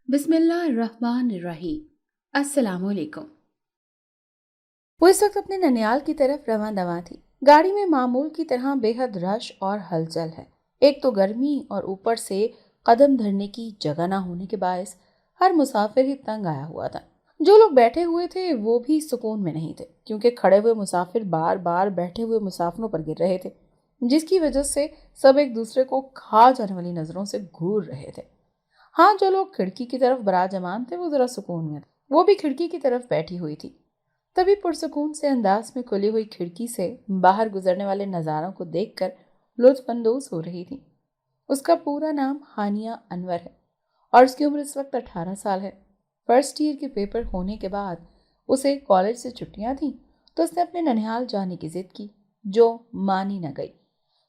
बिस्मिल्लाहिर्रहमानिर्रहीम। अस्सलाम वालेकुम। वो इस वक्त अपने ननियाल की तरफ रवां दवां थी। गाड़ी में मामूल की तरह बेहद रश और हलचल है। एक तो गर्मी और ऊपर से कदम धरने की जगह ना होने के बायस हर मुसाफिर ही तंग आया हुआ था। जो लोग बैठे हुए थे वो भी सुकून में नहीं थे, क्योंकि खड़े हुए मुसाफिर बार बार बैठे हुए मुसाफिरों पर गिर रहे थे, जिसकी वजह से सब एक दूसरे को खा जाने वाली नजरों से घूर रहे थे। हाँ, जो लोग खिड़की की तरफ बराजमान थे वो जरा सुकून में थे। वो भी खिड़की की तरफ बैठी हुई थी। तभी पुरसुकून से अंदाज में खुली हुई खिड़की से बाहर गुजरने वाले नज़ारों को देखकर लुत्फ अंदोज हो रही थी। उसका पूरा नाम हानिया अनवर है और उसकी उम्र इस वक्त 18 साल है। फर्स्ट ईयर के पेपर होने के बाद उसे कॉलेज से छुट्टियां थीं, तो उसने अपने ननिहाल जाने की जिद की, जो मानी न गई,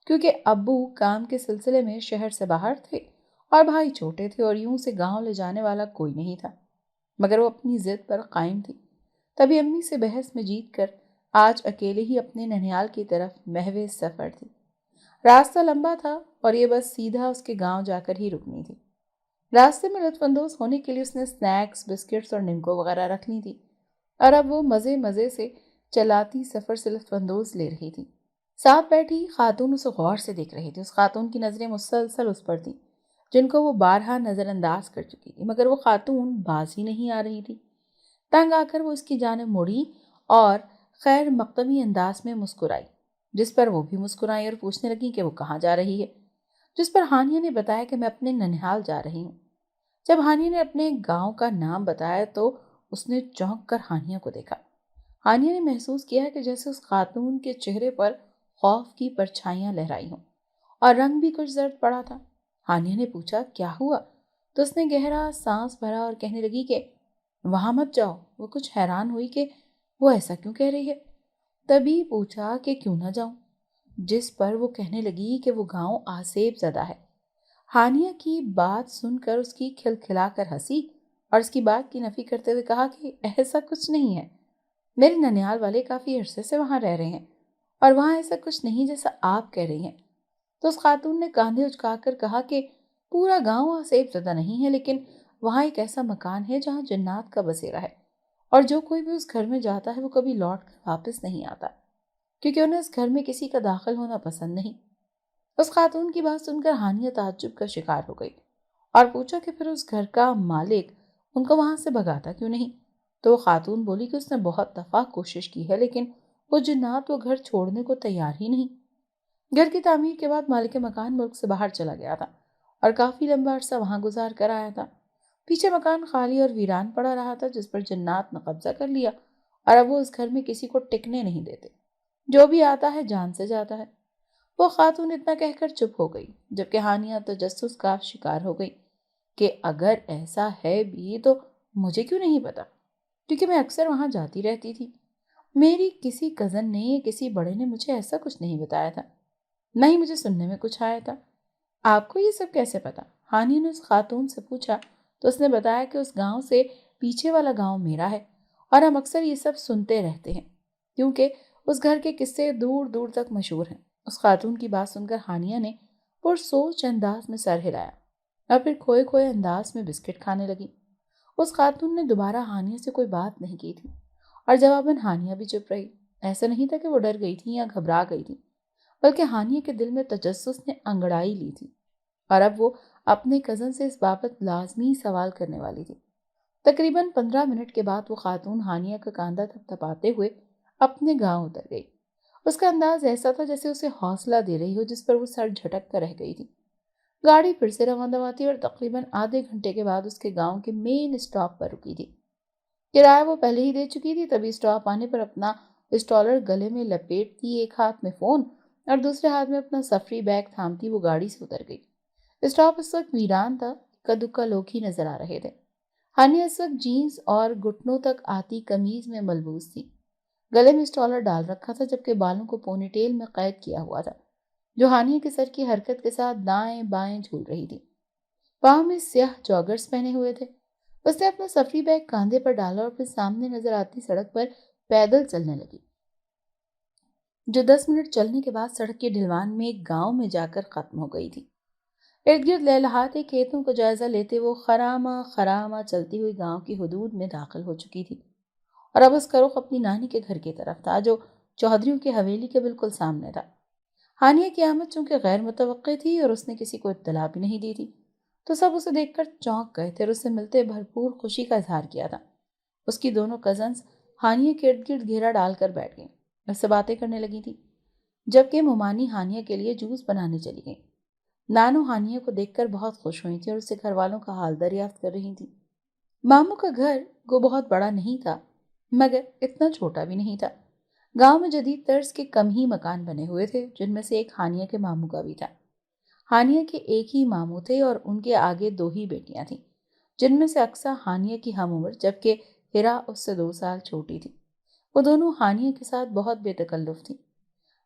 क्योंकि अब्बू काम के सिलसिले में शहर से बाहर थे और भाई छोटे थे और यूं से गांव ले जाने वाला कोई नहीं था। मगर वो अपनी जिद पर कायम थी। तभी अम्मी से बहस में जीत कर आज अकेले ही अपने ननिहाल की तरफ महवे सफर थी। रास्ता लंबा था और ये बस सीधा उसके गांव जाकर ही रुकनी थी। रास्ते में लुत्फानंदोज होने के लिए उसने स्नैक्स, बिस्किट्स और निमको वगैरह रख ली थी और अब वो मजे मजे से चलाती सफर से लुत्फानंदोज ले रही थी। साथ बैठी खातून उसे गौर से देख रही थी। उस खातून की नजरें मुसलसल उस पर थी, जिनको वो बारहा नजरअंदाज कर चुकी थी, मगर वो खातून बाज ही नहीं आ रही थी। तंग आकर वो उसकी जानिब मुड़ी और खैर मकदमी अंदाज में मुस्कुराई, जिस पर वो भी मुस्कुराई और पूछने लगी कि वो कहाँ जा रही है। जिस पर हानिया ने बताया कि मैं अपने ननिहाल जा रही हूँ। जब हानिया ने अपने गांव का नाम बताया तो उसने चौंक कर हानिया को देखा। हानिया ने महसूस किया कि जैसे उस खातून के चेहरे पर खौफ की परछाइयां लहराई हों और रंग भी कुछ जर्द पड़ा था। हानिया ने पूछा, क्या हुआ? तो उसने गहरा सांस भरा और कहने लगी कि वहां मत जाओ। वो कुछ हैरान हुई कि वो ऐसा क्यों कह रही है। तभी पूछा कि क्यों ना जाऊं, जिस पर वो कहने लगी कि वो गांव आसेब ज़दा है। हानिया की बात सुनकर उसकी खिलखिलाकर हंसी और उसकी बात की नफी करते हुए कहा कि ऐसा कुछ नहीं है, मेरे ननिहाल वाले काफी अरसे से वहां रह रहे हैं और वहां ऐसा कुछ नहीं जैसा आप कह रही हैं। तो उस खातून ने कांधे उचकाकर कहा कि पूरा गांव आसेब ज़दा नहीं है, लेकिन वहां एक ऐसा मकान है जहां जन्नात का बसेरा है और जो कोई भी उस घर में जाता है वो कभी लौट कर वापस नहीं आता, क्योंकि उन्हें उस घर में किसी का दाखिल होना पसंद नहीं। उस खातून की बात सुनकर हानिया ताज्जुब का शिकार हो गई और पूछा कि फिर उस घर का मालिक उनको वहां से भगाता क्यों नहीं। तो वो खातून बोली कि उसने बहुत दफा कोशिश की है, लेकिन वो जिन्नात वो घर छोड़ने को तैयार ही नहीं। घर की तामीर के बाद मालिक मकान मुल्क से बाहर चला गया था और काफी लंबा अरसा वहां गुजार कर आया था। पीछे मकान खाली और वीरान पड़ा रहा था, जिस पर जन्नात ने कब्जा कर लिया और अब वो उस घर में किसी को टिकने नहीं देते। जो भी आता है जान से जाता है। वो खातून इतना कहकर चुप हो गई, जबकि हानिया तजस्सुस का शिकार हो गई कि अगर ऐसा है भी तो मुझे क्यों नहीं पता, क्योंकि मैं अक्सर वहां जाती रहती थी। मेरी किसी कजन ने, किसी बड़े ने मुझे ऐसा कुछ नहीं बताया था, न ही मुझे सुनने में कुछ आया था। आपको ये सब कैसे पता? हानिया ने उस खातून से पूछा। तो उसने बताया कि उस गांव से पीछे वाला गांव मेरा है और हम अक्सर ये सब सुनते रहते हैं, क्योंकि उस घर के किस्से दूर दूर तक मशहूर हैं। उस खातून की बात सुनकर हानिया ने पुरसोच अंदाज में सर हिलाया और फिर खोए खोए अंदाज में बिस्किट खाने लगी। उस खातून ने दोबारा हानिया से कोई बात नहीं की थी और जवाबन हानिया भी चुप रही। ऐसा नहीं था कि वो डर गई थी या घबरा गई थी, बल्कि हानिया के दिल में तजस्सुस ने अंगड़ाई ली थी और अब वो अपने कजन से इस बाबत लाजमी सवाल करने वाली थी। तकरीबन 15 मिनट के बाद वो खातून हानिया का कांधा थपथपाते हुए अपने गांव उतर गई। उसका अंदाज ऐसा था जैसे उसे हौसला दे रही हो, जिस पर वो सर झटक कर रह गई थी। गाड़ी फिर से रवाना थी और तकरीबन आधे घंटे के बाद उसके गांव के मेन स्टॉप पर रुकी थी। किराया वो पहले ही दे चुकी थी। तभी स्टॉप आने पर अपना पिस्टॉलर गले में लपेटती, एक हाथ में फोन और दूसरे हाथ में अपना सफरी बैग थामती वो गाड़ी से उतर गई। स्टॉप इस वक्त वीरान था, इक्का दुक्का लोग ही नजर आ रहे थे। हानिया इस वक्त जीन्स और घुटनों तक आती कमीज में मलबूस थी। गले में स्टॉलर डाल रखा था, जबकि बालों को पोनीटेल में कैद किया हुआ था, जो हानिया के सर की हरकत के साथ दाएं बाएं झूल रही थी। पाँव में स्याह जॉगर्स पहने हुए थे। उसने अपना सफरी बैग कांधे पर डाला और फिर सामने नजर आती सड़क पर पैदल चलने लगी, जो 10 मिनट चलने के बाद सड़क के ढलवान में एक गांव में जाकर खत्म हो गई थी। ارد گرد لہلہاتے کھیتوں کو جائزہ لیتے وہ خرامہ خرامہ چلتی ہوئی گاؤں کی حدود میں داخل ہو چکی تھی، اور اب اس کا رخ اپنی نانی کے گھر کی طرف تھا جو چودھریوں کی حویلی کے بالکل سامنے تھا۔ ہانیہ کی آمد چونکہ غیر متوقع تھی اور اس نے کسی کو اطلاع بھی نہیں دی تھی، تو سب اسے دیکھ کر چونک گئے تھے اور اسے ملتے بھرپور خوشی کا اظہار کیا تھا۔ اس کی دونوں کزنز ہانیہ کے ارد گرد گھیرا ڈال کر بیٹھ گئیں، اس سے باتیں کرنے لگی تھی، جبکہ ممانی ہانیہ کے لیے جوس بنانے چلی گئیں۔ نانو ہانیہ کو دیکھ کر بہت خوش ہوئی تھی اور اسے گھر والوں کا حال دریافت کر رہی تھی۔ ماموں کا گھر وہ بہت بڑا نہیں تھا، مگر اتنا چھوٹا بھی نہیں تھا۔ گاؤں میں جدید طرز کے کم ہی مکان بنے ہوئے تھے، جن میں سے ایک ہانیہ کے ماموں کا بھی تھا۔ ہانیہ کے ایک ہی ماموں تھے اور ان کے آگے 2 ہی بیٹیاں تھیں، جن میں سے اقصیٰ ہانیہ کی ہم عمر جبکہ ہیرا اس سے 2 سال چھوٹی تھی۔ وہ دونوں ہانیہ کے ساتھ بہت بے تکلف تھیں۔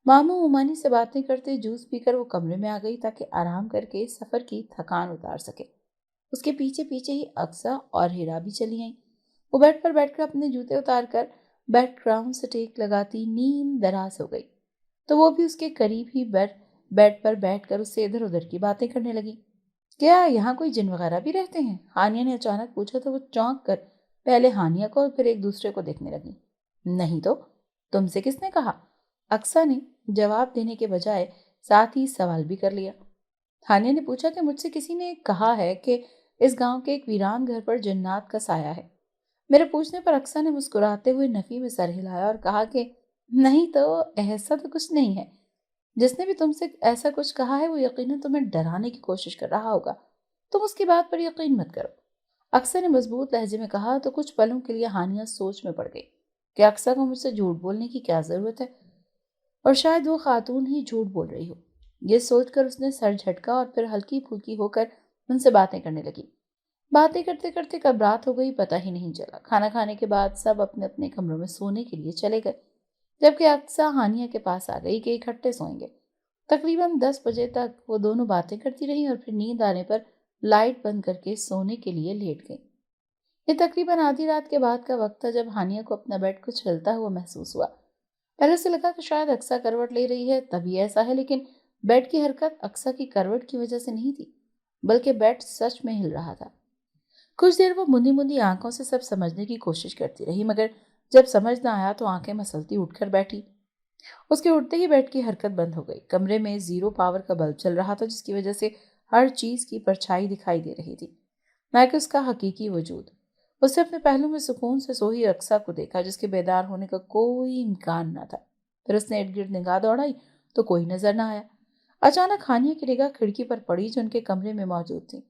ماموں ممانی سے باتیں کرتے جوس پی کر وہ کمرے میں آ گئی تاکہ آرام کر کے سفر کی تھکان اتار سکے۔ اس کے پیچھے پیچھے ہی اقصیٰ اور ہیرا بھی چلی آئیں۔ وہ بیڈ پر بیٹھ کر اپنے جوتے اتار کر بیڈ گراؤنڈ سے ٹیک لگاتی نیم دراز ہو گئی، تو وہ بھی اس کے قریب ہی بیڈ پر بیٹھ کر اس سے ادھر ادھر کی باتیں کرنے لگی۔ کیا یہاں کوئی جن وغیرہ بھی رہتے ہیں؟ ہانیہ نے اچانک پوچھا تو وہ چونک کر پہلے ہانیہ کو اور پھر ایک دوسرے کو دیکھنے لگی۔ نہیں تو، تم سے کس نے کہا؟ اقصیٰ نے جواب دینے کے بجائے ساتھ ہی سوال بھی کر لیا۔ ہانیہ نے پوچھا کہ مجھ سے کسی نے کہا ہے کہ اس گاؤں کے ایک ویران گھر پر جنات کا سایہ ہے۔ میرے پوچھنے پر اقصیٰ نے مسکراتے ہوئے نفی میں سر ہلایا اور کہا کہ نہیں تو، ایسا تو کچھ نہیں ہے۔ جس نے بھی تم سے ایسا کچھ کہا ہے وہ یقیناً تمہیں ڈرانے کی کوشش کر رہا ہوگا، تم اس کی بات پر یقین مت کرو۔ اقصیٰ نے مضبوط لہجے میں کہا تو کچھ پلوں کے لیے ہانیہ سوچ میں پڑ گئی کہ اقصیٰ کو مجھ سے جھوٹ بولنے کی کیا ضرورت ہے، اور شاید وہ خاتون ہی جھوٹ بول رہی ہو۔ یہ سوچ کر اس نے سر جھٹکا اور پھر ہلکی پھلکی ہو کر ان سے باتیں کرنے لگی۔ باتیں کرتے کرتے کب رات ہو گئی پتہ ہی نہیں چلا۔ کھانا کھانے کے بعد سب اپنے اپنے کمروں میں سونے کے لیے چلے گئے، جبکہ اقصیٰ ہانیہ کے پاس آ گئی کہ اکٹھے سوئیں گے۔ تقریباً 10 بجے تک وہ دونوں باتیں کرتی رہیں اور پھر نیند آنے پر لائٹ بند کر کے سونے کے لیے لیٹ گئیں۔ یہ تقریباً آدھی رات کے بعد کا وقت تھا جب ہانیہ کو اپنا بیڈ کچھ ہلتا ہوا محسوس ہوا۔ پہلے سے لگا کہ شاید اقصیٰ کروٹ لے رہی ہے تبھی ایسا ہے، لیکن بیڈ کی حرکت اقصیٰ کی کروٹ کی وجہ سے نہیں تھی، بلکہ بیڈ سچ میں ہل رہا تھا۔ کچھ دیر وہ مندی مندی آنکھوں سے سب سمجھنے کی کوشش کرتی رہی، مگر جب سمجھ نہ آیا تو آنکھیں مسلتی اٹھ کر بیٹھی۔ اس کے اٹھتے ہی بیڈ کی حرکت بند ہو گئی۔ کمرے میں 0 پاور کا بلب چل رہا تھا، جس کی وجہ سے ہر چیز کی پرچھائی دکھائی دے رہی تھی، نہ کہ اس کا حقیقی وجود۔ اس نے اپنے پہلو میں سکون سے سوئی اقصیٰ کو دیکھا جس کے بیدار ہونے کا کوئی امکان نہ تھا۔ پھر اس نے ارد گرد نگاہ دوڑائی تو کوئی نظر نہ آیا۔ اچانک ہانیہ کی نگاہ کھڑکی پر پڑی جو ان کے کمرے میں موجود تھی،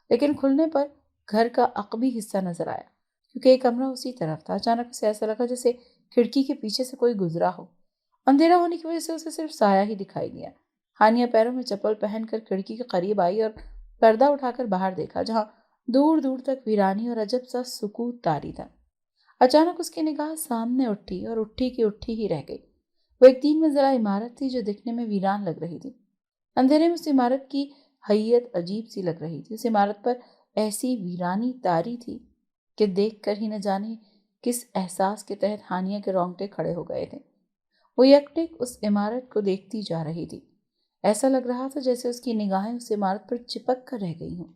لیکن کھلنے پر گھر کا عقبی حصہ نظر آیا، کیونکہ ایک کمرہ اسی طرف تھا۔ اچانک اسے ایسا لگا جیسے کھڑکی کے پیچھے سے کوئی گزرا ہو۔ اندھیرا ہونے کی وجہ سے اسے صرف سایہ ہی دکھائی دیا۔ ہانیہ پیروں میں چپل پہن کر کھڑکی کے قریب آئی اور پردہ اٹھا کر باہر دیکھا، جہاں دور دور تک ویرانی اور عجب سا سکوت طاری تھا۔ اچانک اس کی نگاہ سامنے اٹھی اور اٹھی کی اٹھی ہی رہ گئی۔ وہ ایک 3 منزلہ عمارت تھی جو دکھنے میں ویران لگ رہی تھی۔ اندھیرے میں اس عمارت کی حیت عجیب سی لگ رہی تھی۔ اس عمارت پر ایسی ویرانی طاری تھی کہ دیکھ کر ہی نہ جانے کس احساس کے تحت ہانیہ کے رونگٹے کھڑے ہو گئے تھے۔ وہ یکٹک اس عمارت کو دیکھتی جا رہی تھی۔ ایسا لگ رہا تھا جیسے اس کی نگاہیں اس عمارت پر چپک کر رہ گئی ہوں۔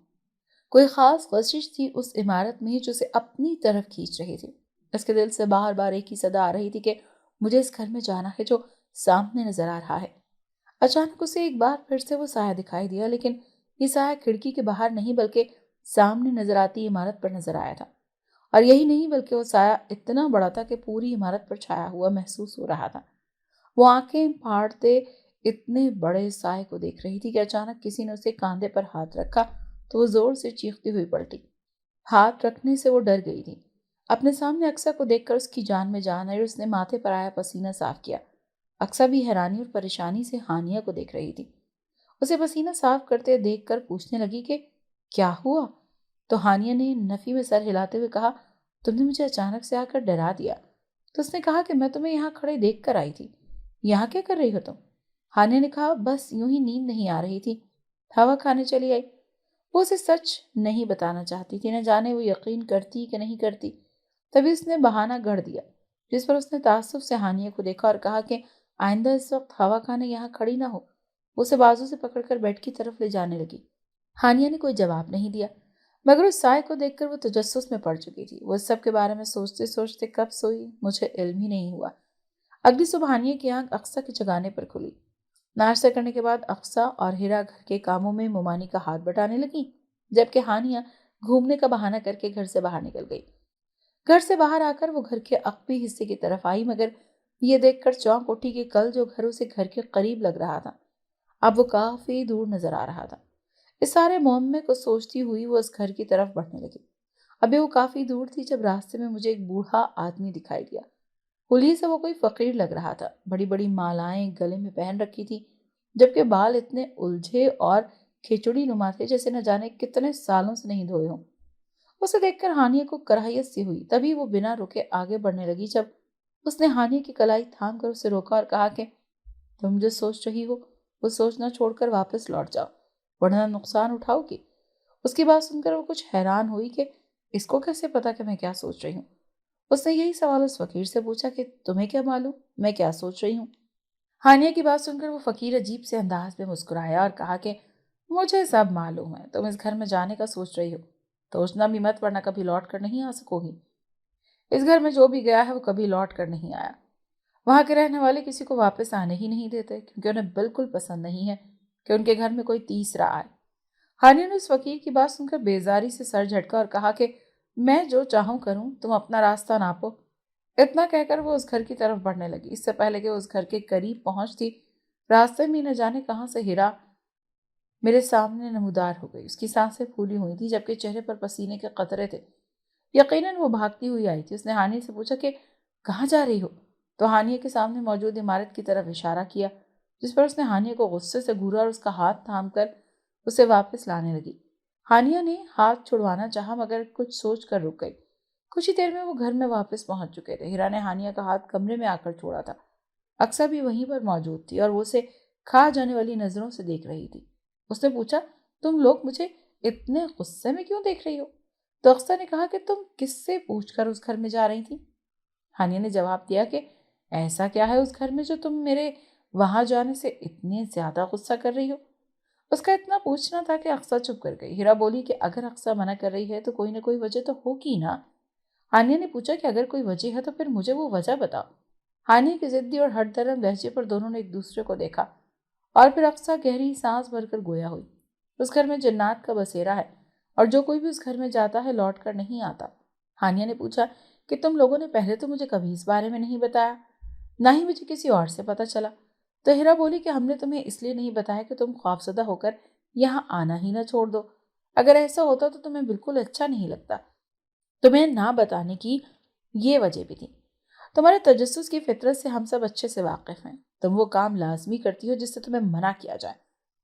کوئی خاص کشش تھی اس عمارت میں جو اسے اپنی طرف کھینچ رہی تھی۔ اس کے دل سے بار بار ایک ہی صدا آ رہی تھی کہ مجھے اس گھر میں جانا ہے جو سامنے نظر آ رہا ہے۔ اچانک اسے ایک بار پھر سے وہ سایہ دکھائی دیا، لیکن یہ سایہ کھڑکی کے باہر نہیں بلکہ سامنے نظر آتی عمارت پر نظر آیا تھا۔ اور یہی نہیں بلکہ وہ سایہ اتنا بڑا تھا کہ پوری عمارت پر چھایا ہوا محسوس ہو رہا تھا۔ وہ آنکھیں پھاڑتے اتنے بڑے سائے کو دیکھ رہی تھی کہ اچانک کسی نے اسے کاندھے پر ہاتھ رکھا تو وہ زور سے چیختی ہوئی پلٹی۔ ہاتھ رکھنے سے وہ ڈر گئی تھی۔ اپنے سامنے اقصیٰ کو دیکھ کر اس کی جان میں جان آئی اور اس نے ماتھے پر آیا پسینہ صاف کیا۔ اقصیٰ بھی حیرانی اور پریشانی سے ہانیہ کو دیکھ رہی تھی۔ اسے پسینہ صاف کرتے دیکھ کر پوچھنے لگی کہ کیا ہوا؟ تو ہانیہ نے نفی میں سر ہلاتے ہوئے کہا تم نے مجھے اچانک سے آ کر ڈرا دیا۔ تو اس نے کہا کہ میں تمہیں یہاں کھڑے دیکھ کر آئی تھی۔ یہاں کیا کر رہی ہو تم؟ ہانیہ نے کہا بس یوں ہی نیند نہیں آ رہی تھی، ہوا کھانے چلی آئی۔ وہ اسے سچ نہیں بتانا چاہتی تھی، نہ جانے وہ یقین کرتی کہ نہیں کرتی۔ تبھی اس نے بہانہ گڑھ دیا، جس پر اس نے تعصب سے ہانیہ کو دیکھا اور کہا کہ آئندہ اس وقت ہوا کھانے یہاں کھڑی نہ ہو۔ وہ اسے بازو سے پکڑ کر بیڈ کی طرف لے جانے لگی۔ हानिया ने कोई जवाब नहीं दिया, मगर उस साय को देखकर वो तजस्सुस में पड़ चुकी थी। वो इस सब के बारे में सोचते सोचते कब सोई मुझे इल्म ही नहीं हुआ। अगली सुबह हानिया की आंख अक्सा के जगाने पर खुली। नाश्ता करने के बाद अक्सा और हिरा घर के कामों में मुमानी का हाथ बटाने लगी, जबकि हानिया घूमने का बहाना करके घर से बाहर निकल गई। घर से बाहर आकर वो घर के अकबी हिस्से की तरफ आई, मगर ये देखकर चौंक उठी कि कल जो घर उसे घर के करीब लग रहा था, अब वो काफी दूर नजर आ रहा था। इस सारे मुअम्मे को सोचती हुई वो उस घर की तरफ बढ़ने लगी। अभी वो काफी दूर थी जब रास्ते में मुझे एक बूढ़ा आदमी दिखाई दिया। हुलिये से वो कोई फकीर लग रहा था। बड़ी बड़ी मालाएं गले में पहन रखी थी, जबकि बाल इतने उलझे और खिचड़ी नुमा थे जैसे न जाने कितने सालों से नहीं धोए हों। उसे देखकर हानिया को कराहियत सी हुई। तभी वो बिना रुके आगे बढ़ने लगी। जब उसने हानिया की कलाई थाम कर उसे रोका और कहा कि तुम जो सोच रही हो वो सोचना छोड़कर वापस लौट जाओ, वरना नुकसान उठाओगी। उसकी बात सुनकर वो कुछ हैरान हुई कि इसको कैसे पता कि मैं क्या सोच रही हूँ। उसने यही सवाल उस फकीर से पूछा कि तुम्हें क्या मालूम मैं क्या सोच रही हूँ। हानिया की बात सुनकर वो फकीर अजीब से अंदाज में मुस्कुराया और कहा कि मुझे सब मालूम है, तुम इस घर में जाने का सोच रही हो। सोचना भी मत, वरना कभी लौट कर नहीं आ सकोगी। इस घर में जो भी गया है वो कभी लौट कर नहीं आया। वहां के रहने वाले किसी को वापस आने ही नहीं देते, क्योंकि उन्हें बिल्कुल पसंद नहीं है कि उनके घर में कोई तीसरा आए। हानिया ने उस फकीर की बात सुनकर बेजारी से सर झटका और कहा कि मैं जो चाहूं करूं, तुम अपना रास्ता नापो। इतना कहकर वो उस घर की तरफ बढ़ने लगी। इससे पहले कि उस घर के करीब पहुंचती, रास्ते में न जाने कहां से हिरा मेरे सामने नमूदार हो गई। उसकी सांसें फूली हुई थी, जबकि चेहरे पर पसीने के कतरे थे। यकीनन वो भागती हुई आई थी। उसने हानिया से पूछा कि कहाँ जा रही हो, तो हानिया के सामने मौजूद इमारत की तरफ इशारा किया, जिस पर उसने हानिया को गुस्से से घूरा और उसका हाथ थाम कर उसे वापस लाने लगी। हानिया ने हाथ छुड़वाना चाहा, मगर कुछ सोच कर रुक गई। कुछ ही देर में वो घर में वापस पहुंच चुके थे। हिरा ने हानिया का हाथ कमरे में आकर छोड़ा था। अक्सा भी वहीं पर मौजूद थी और वो उसे खा जाने वाली नजरों से देख रही थी। उसने पूछा, तुम लोग मुझे इतने गुस्से में क्यों देख रही हो? तो अक्सा ने कहा कि तुम किससे पूछकर उस घर में जा रही थी? हानिया ने जवाब दिया कि ऐसा क्या है उस घर में जो तुम मेरे वहां जाने से इतने ज्यादा गुस्सा कर रही हो? उसका इतना पूछना था कि अक्सा चुप कर गई। हिरा बोली कि अगर अक्सा मना कर रही है तो कोई ना कोई वजह तो होगी ना। हानिया ने पूछा कि अगर कोई वजह है तो फिर मुझे वो वजह बताओ। हानिया की जिद्दी और हठधर्म लहजे पर दोनों ने एक दूसरे को देखा और फिर अक्सा गहरी सांस भरकर गोया हुई। उस घर में जन्नात का बसेरा है और जो कोई भी उस घर में जाता है लौट कर नहीं आता। हानिया ने पूछा कि तुम लोगों ने पहले तो मुझे कभी इस बारे में नहीं बताया, ना ही मुझे किसी और से पता चला। तो हिरा बोली कि हमने तुम्हें इसलिए नहीं बताया कि तुम खौफजदा होकर यहाँ आना ही ना छोड़ दो। अगर ऐसा होता तो तुम्हें बिल्कुल अच्छा नहीं लगता। तुम्हें ना बताने की ये वजह भी थी। तुम्हारे तजस्सुस की फितरत से हम सब अच्छे से वाकिफ हैं। तुम वो काम लाजमी करती हो जिससे तुम्हें मना किया जाए,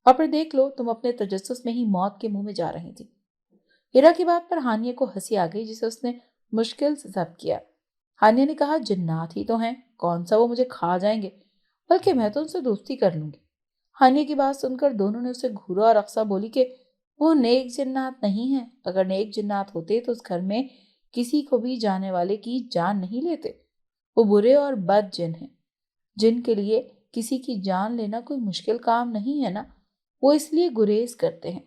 और फिर देख लो तुम अपने तजस्सुस में ही मौत के मुंह में जा रही थी। हिरा की बात पर हानिया को हंसी आ गई, जिसे उसने मुश्किल से जब्त किया। हानिया ने कहा, जिन्नात ही तो हैं, कौन सा वो मुझे खा जाएंगे, बल्कि मैं तो उनसे दोस्ती कर लूंगी। हानिया की बात सुनकर दोनों ने उसे घूरा और अक्सा बोली कि वो नेक जिन्नात नहीं है। अगर नेक जिन्नात होते तो उस घर में किसी को भी जाने वाले की जान नहीं लेते। वो बुरे और बद जिन हैं, जिनके लिए किसी की जान लेना कोई मुश्किल काम नहीं है ना। वो इसलिए गुरेज करते हैं।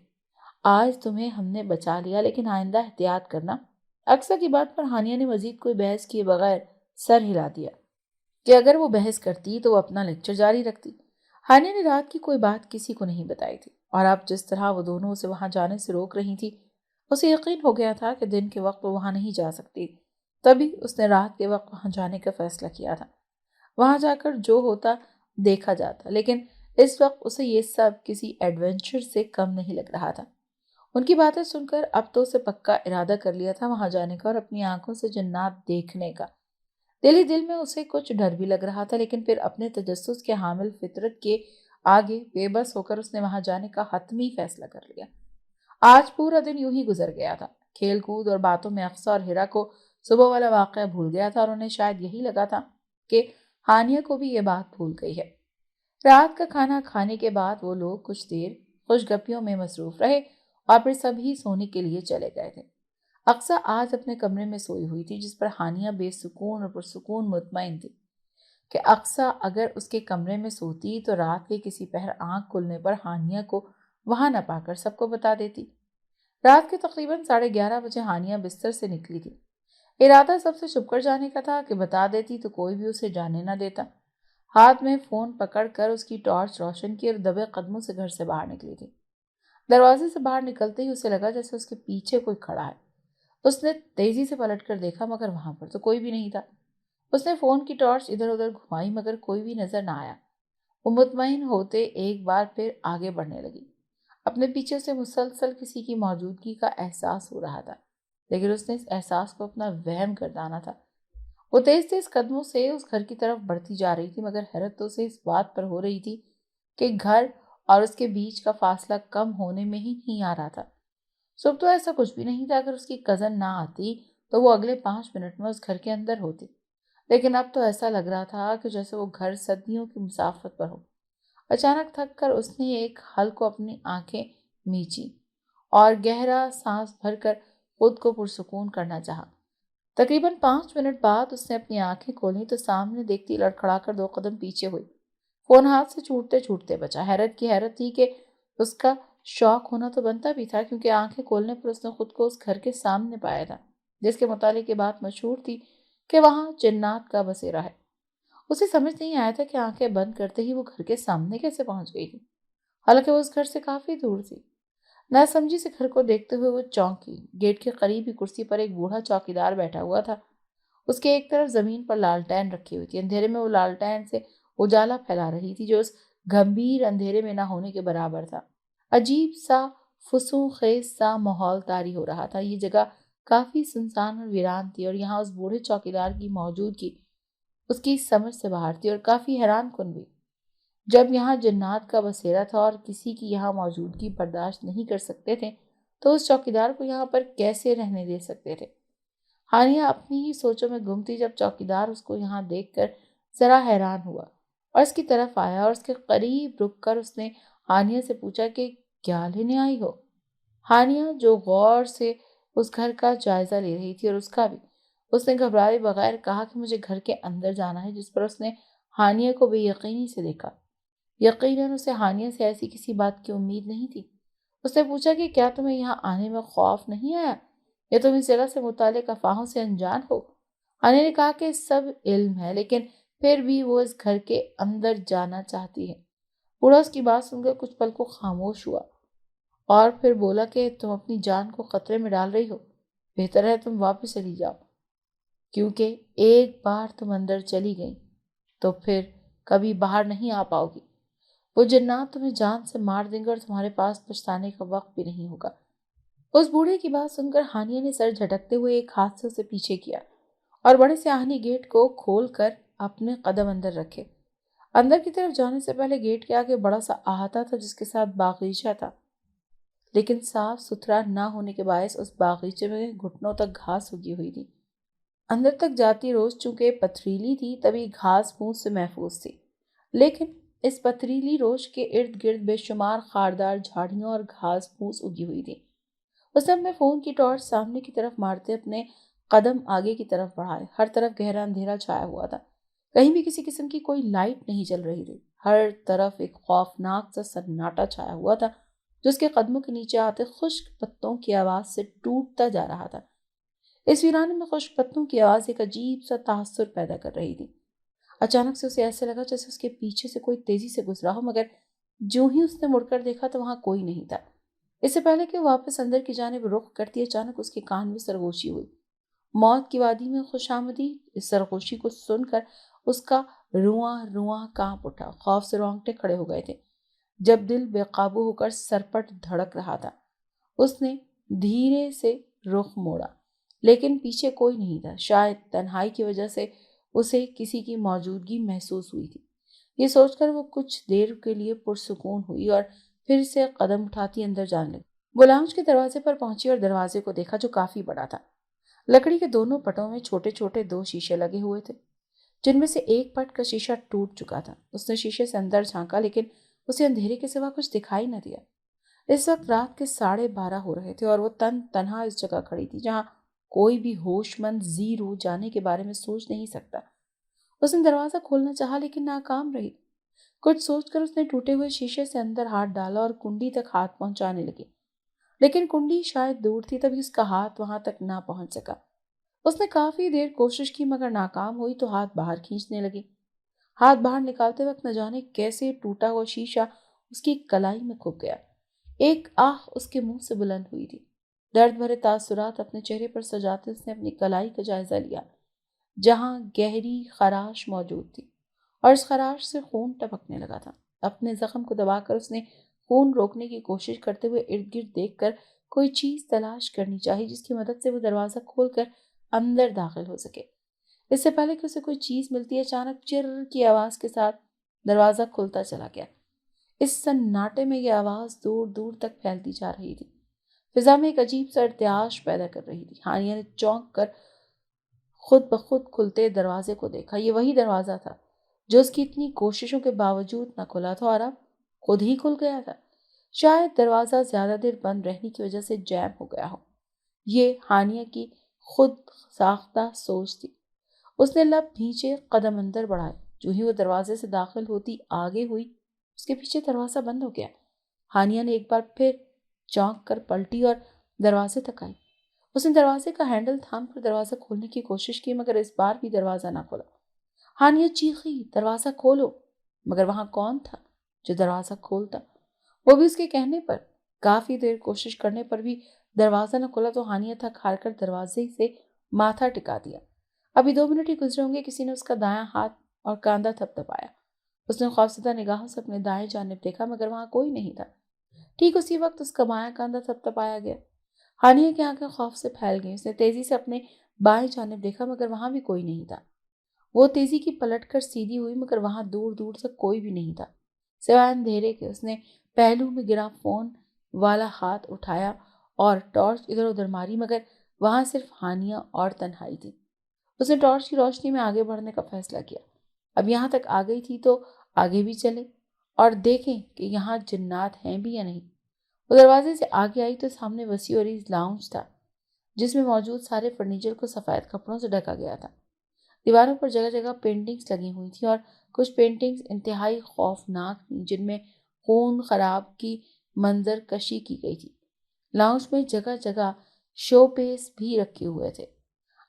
आज तुम्हें हमने बचा लिया, लेकिन आइंदा एहतियात करना। अक्सर की बात पर हानिया ने मजीद कोई बहस किए बगैर सर हिला दिया कि अगर वो बहस करती तो वो अपना लेक्चर जारी रखती। हानिया ने रात की कोई बात किसी को नहीं बताई थी, और अब जिस तरह वो दोनों उसे वहां जाने से रोक रही थी, उसे यकीन हो गया था कि दिन के वक्त वो वहां नहीं जा सकती। तभी उसने रात के वक्त वहां जाने का फैसला किया था। वहां जाकर जो होता देखा जाता, लेकिन इस वक्त उसे ये सब किसी एडवेंचर से कम नहीं लग रहा था। उनकी बातें सुनकर अब तो उसे पक्का इरादा कर लिया था वहां जाने का और अपनी आंखों से जन्नात देखने का। दिल ही दिल में उसे कुछ डर भी लग रहा था, लेकिन फिर अपने तजस्सुस के हामिल फितरत के आगे बेबस होकर उसने वहां जाने का हतमी फैसला कर लिया। आज पूरा दिन यूं ही गुजर गया था। खेल कूद और बातों में अक्सा और हिरा को सुबह वाला वाकया भूल गया था, और उन्हें शायद यही लगा था कि हानिया को भी ये बात भूल गई है। रात का खाना खाने के बाद वो लोग कुछ देर खुशगपियों में मसरूफ रहे और फिर सभी सोने के लिए चले गए थे। अक्सा आज अपने कमरे में सोई हुई थी, जिस पर हानिया बेसुकून और पुरसुकून मुतमईन थी कि अक्सा अगर उसके कमरे में सोती तो रात के किसी पहर आंख खुलने पर हानिया को वहां न पाकर सबको बता देती। रात के तकरीबन 11:30 बजे हानिया बिस्तर से निकली थी। इरादा सबसे छुपकर जाने का था कि बता देती तो कोई भी उसे जाने न देता। हाथ में फोन पकड़कर उसकी टॉर्च रोशन की और दबे कदमों से घर से बाहर निकली थी। दरवाजे से बाहर निकलते ही उसे लगा जैसे उसके पीछे कोई खड़ा है। उसने तेजी से पलटकर देखा मगर वहां पर तो कोई भी नहीं था। उसने फोन की टॉर्च इधर उधर घुमाई मगर कोई भी नजर न आया। वो मुतमईन होते एक बार फिर आगे बढ़ने लगी। अपने पीछे से मुसलसल किसी की मौजूदगी का एहसास हो रहा था, लेकिन उसने इस एहसास को अपना वहम गर्दाना था। वो तेज तेज कदमों से उस घर की तरफ बढ़ती जा रही थी मगर हैरत तो उसे इस बात पर हो रही थी कि घर और उसके बीच का फासला कम होने में ही नहीं आ रहा था। सुबह तो ऐसा कुछ भी नहीं था। अगर उसकी कजन ना आती तो वो अगले 5 मिनट में उस घर के अंदर होती, लेकिन अब तो ऐसा लग रहा था कि जैसे वो घर सदियों की मुसाफत पर हो। अचानक थक कर उसने एक हल को अपनी आंखें मींची और गहरा सांस भरकर खुद को पुरसुकून करना चाहा। तकरीबन 5 मिनट बाद उसने अपनी आंखें खोली तो सामने देखती लड़खड़ाकर 2 कदम पीछे हुई। फोन हाथ से छूटते छूटते बचा। हैरत की हैरत थी कि उसका शौक होना तो बनता भी था, क्योंकि आंखें खोलने पर उसने खुद को उस घर के सामने पाया था जिसके मुतालिक ये बात मशहूर थी कि वहां जिन्नात का बसेरा है। उसे समझ नहीं आया था कि आंखें बंद करते ही वो घर के सामने कैसे पहुंच गई थी, हालांकि वो उस घर से काफी दूर थी। नासमझी से घर को देखते हुए वो चौंकी। गेट के करीब ही कुर्सी पर एक बूढ़ा चौकीदार बैठा हुआ था। उसके एक तरफ जमीन पर लालटेन रखी हुई थी। अंधेरे में वो लालटेन से उजाला फैला रही थी जो उस गंभीर अंधेरे में ना होने के बराबर था। अजीब सा फुसूं खेज सा माहौल तारी हो रहा था। ये जगह काफी सुनसान और वीरान थी और यहाँ उस बूढ़े चौकीदार की मौजूदगी उसकी समझ से बाहर थी और काफी हैरान कुन भी। जब यहाँ जन्नात का बसेरा था और किसी की यहाँ मौजूदगी बर्दाश्त नहीं कर सकते थे, तो उस चौकीदार को यहाँ पर कैसे रहने दे सकते थे। हानिया अपनी ही सोचों में गुम थी जब चौकीदार उसको यहाँ देखकर जरा हैरान हुआ और इसकी तरफ आया और उसके करीब रुककर उसने हानिया से पूछा कि क्या लेने आई हो। हानिया जो गौर से उस घर का जायजा ले रही थी और उसका भी, उसने घबराए बगैर कहा कि मुझे घर के अंदर जाना है, जिस पर उसने हानिया को बेयकीनी से देखा। यकीनन उसे हानिया से ऐसी किसी बात की उम्मीद नहीं थी। उसने पूछा कि क्या तुम्हें यहाँ आने में खौफ नहीं आया या तुम इस जगह से मुतालिक अफवाहों से अनजान हो। हानिया ने कहा कि सब इल्म है, लेकिन फिर भी वो इस घर के अंदर जाना चाहती है। बूढ़ा उसकी बात सुनकर कुछ पल को खामोश हुआ और फिर बोला कि तुम अपनी जान को खतरे में डाल रही हो। बेहतर है तुम वापस चली जाओ, क्योंकि एक बार तुम अंदर चली गई तो फिर कभी बाहर नहीं आ पाओगी। वो जिन्नात तुम्हें जान से मार देंगे और तुम्हारे पास पछताने का वक्त भी नहीं होगा। उस बूढ़े की बात सुनकर हानिया ने सर झटकते हुए एक हाथ से उसे पीछे किया और बड़े से आहनी गेट को खोल कर अपने कदम अंदर रखे। अंदर की तरफ जाने से पहले गेट के आगे बड़ा सा अहाता था जिसके साथ बागीचा था, लेकिन साफ सुथरा न होने के बायस उस बागीचे में घुटनों तक घास उगी हुई थी। अंदर तक जाती रोज चूंकि पथरीली थी तभी घास फूस से महफूज थी, लेकिन इस पथरीली रोज के इर्द गिर्द बेशुमार खारदार झाड़ियां और घास फूस उगी हुई थी। उसने अपने फोन की टॉर्च सामने की तरफ मारते अपने कदम आगे की तरफ बढ़ाए। हर तरफ गहरा अंधेरा छाया हुआ था। कहीं भी किसी किस्म की कोई लाइट नहीं जल रही थी। हर तरफ एक खौफनाक सा सन्नाटा छाया हुआ था जो उसके कदमों के नीचे आते खुश्क पत्तों की आवाज से टूटता जा रहा था। इस वीराने में खुश्क पत्तों की आवाज एक अजीब सा तासुर पैदा कर रही थी। अचानक से उसे ऐसे लगा जैसे उसके पीछे से कोई तेजी से गुजरा हो, मगर जो ही उसने मुड़कर देखा तो वहां कोई नहीं था। इससे पहले कि वो वापस अंदर की जानिब रुख करती, अचानक उसके कान में सरगोशी हुई। मौत की वादी में खुशामदी। इस सरगोशी को सुनकर उसका रुआं रुआं कांप उठा। खौफ से रोंगटे खड़े हो गए थे। जब दिल बेकाबू होकर सरपट धड़क रहा था, उसने धीरे से रुख मोड़ा, लेकिन पीछे कोई नहीं था। शायद तन्हाई की वजह से उसे किसी की मौजूदगी महसूस हुई थी। ये सोचकर वो कुछ देर के लिए पुरसुकून हुई और फिर से कदम उठाती अंदर जाने लगी। वो लाउंज के दरवाजे पर पहुंची और दरवाजे को देखा जो काफी बड़ा था। लकड़ी के दोनों पटों में छोटे छोटे 2 शीशे लगे हुए थे, जिनमें से एक पट का शीशा टूट चुका था। उसने शीशे से अंदर झांका, लेकिन उसे अंधेरे के सिवा कुछ दिखाई न दिया। इस वक्त रात के 12:30 हो रहे थे और वो तन्हा इस जगह खड़ी थी जहाँ कोई भी होशमंद जीरो जाने के बारे में सोच नहीं सकता। उसने दरवाजा खोलना चाहा लेकिन नाकाम रही। कुछ सोचकर उसने टूटे हुए शीशे से अंदर हाथ डाला और कुंडी तक हाथ पहुंचाने लगी, लेकिन कुंडी शायद दूर थी, तभी उसका हाथ वहां तक ना पहुंच सका। उसने काफी देर कोशिश की मगर नाकाम हुई तो हाथ बाहर खींचने लगी। हाथ बाहर निकालते वक्त न जाने कैसे टूटा हुआ शीशा उसकी कलाई में खुप गया। एक आह उसके मुंह से बुलंद हुई थी। दर्द भरे तासुरात अपने चेहरे पर सजाते उसने अपनी कलाई का जायजा लिया, जहां गहरी खराश मौजूद थी और इस खराश से खून टपकने लगा था। अपने जख्म को दबाकर उसने खून रोकने की कोशिश करते हुए इर्द गिर्द देखकर कोई चीज तलाश करनी चाहिए जिसकी मदद से वो दरवाजा खोलकर अंदर दाखिल हो सके। इससे पहले कि उसे कोई चीज मिलती, अचानक चिर की आवाज के साथ दरवाजा खुलता चला गया। इस सन्नाटे में यह आवाज दूर दूर तक फैलती जा रही थी, फिजा में एक अजीब सा इर्तियाश पैदा कर रही थी। हानिया ने चौंक कर खुद ब खुद खुलते दरवाजे को देखा। ये वही दरवाजा था जो उसकी इतनी कोशिशों के बावजूद न खुला था और अब खुद ही खुल गया था। शायद दरवाजा ज्यादा देर बंद रहने की वजह से जैम हो गया हो। ये हानिया की खुद साख्ता सोच थी। उसने लब भींचे कदम अंदर बढ़ाए। जो ही वो दरवाजे से दाखिल होती आगे हुई, उसके पीछे दरवाजा बंद हो गया। हानिया ने एक बार फिर चौंक कर पलटी और दरवाजे तक आई। उसने दरवाजे का हैंडल थाम कर दरवाजा खोलने की कोशिश की मगर इस बार भी दरवाजा ना खोला। हानिया चीखी, दरवाजा खोलो, मगर वहां कौन था जो दरवाजा खोलता? वो भी उसके कहने पर। काफी देर कोशिश करने पर भी दरवाजा न खुला तो हानिया थक हार कर दरवाजे से माथा टिका दिया। अभी 2 मिनट ही गुजरे होंगे, किसी ने उसका दायां हाथ और कांधा थपथपाया। उसने खौफजदा निगाहों से अपने दाएं जानिब देखा मगर वहां कोई नहीं था। ठीक उसी वक्त उसका बायां कांधा थपथपाया गया। हानिया की आंखें खौफ से फैल गईं। उसने तेजी से अपने बाएं जानिब देखा मगर वहां भी कोई नहीं था। वो तेजी की पलट कर सीधी हुई मगर वहां दूर दूर तक कोई भी नहीं था सिवाय अंधेरे के। उसने पहलू में गिरा फोन वाला हाथ उठाया और टॉर्च इधर उधर मारी मगर वहां सिर्फ हानिया और तन्हाई थी। उसने टॉर्च की रोशनी में आगे बढ़ने का फैसला किया। अब यहाँ तक आ गई थी तो आगे भी चले और देखें कि यहाँ जिन्नात हैं भी या नहीं। वो दरवाजे से आगे आई तो सामने वसी और लाउंज था जिसमें मौजूद सारे फर्नीचर को सफेद कपड़ों से ढका गया था। दीवारों पर जगह जगह पेंटिंग्स लगी हुई थी और कुछ पेंटिंग्स इंतहाई खौफनाक थी जिनमें खून खराब की मंजर कशी की गई थी। लाउंज में जगह जगह शो पीस भी रखे हुए थे।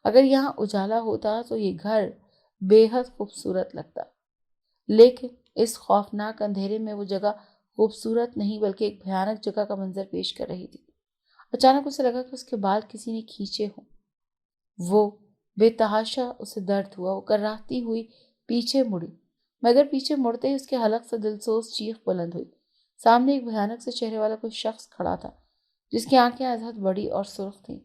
अगर यहाँ उजाला होता तो ये घर बेहद खूबसूरत लगता, लेकिन इस खौफनाक अंधेरे में वो जगह खूबसूरत नहीं बल्कि एक भयानक जगह का मंजर पेश कर रही थी। अचानक उसे लगा कि उसके बाल किसी ने खींचे हों। वो बेतहाशा उसे दर्द हुआ। वो कराहती हुई पीछे मुड़ी मगर पीछे मुड़ते ही उसके हलक से दिलसोज चीख बुलंद हुई। सामने एक भयानक से चेहरे वाला कोई शख्स खड़ा था जिसकी आंखें अधहद बड़ी और सुर्ख थीं।